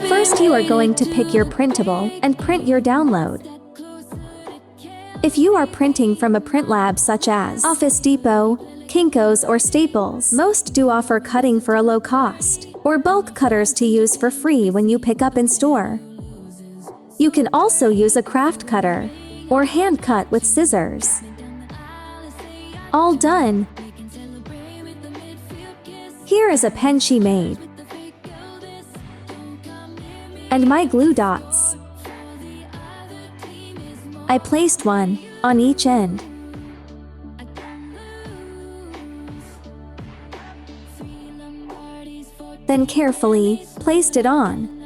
First, you are going to pick your printable and print your download. If you are printing from a print lab such as Office Depot, Kinko's, or Staples, most do offer cutting for a low cost, or bulk cutters to use for free when you pick up in store. You can also use a craft cutter, or hand cut with scissors. All done. Here is a pen she made. And my glue dots. I placed one on each end. Then carefully placed it on.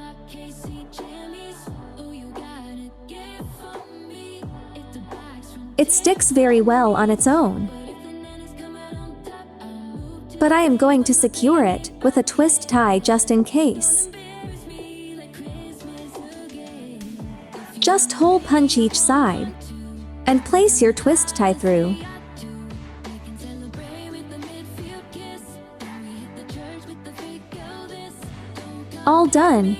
It sticks very well on its own. But I am going to secure it with a twist tie just in case. Just hole punch each side and place your twist tie through. All done.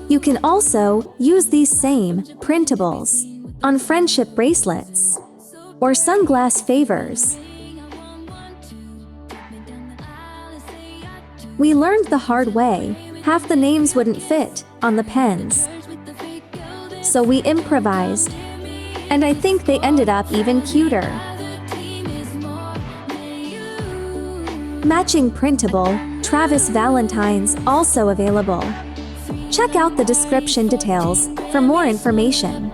You can also use these same printables on friendship bracelets or sunglass favors. We learned the hard way, half the names wouldn't fit on the pens. So we improvised, and I think they ended up even cuter. Matching printable, Travis Valentines also available. Check out the description details for more information.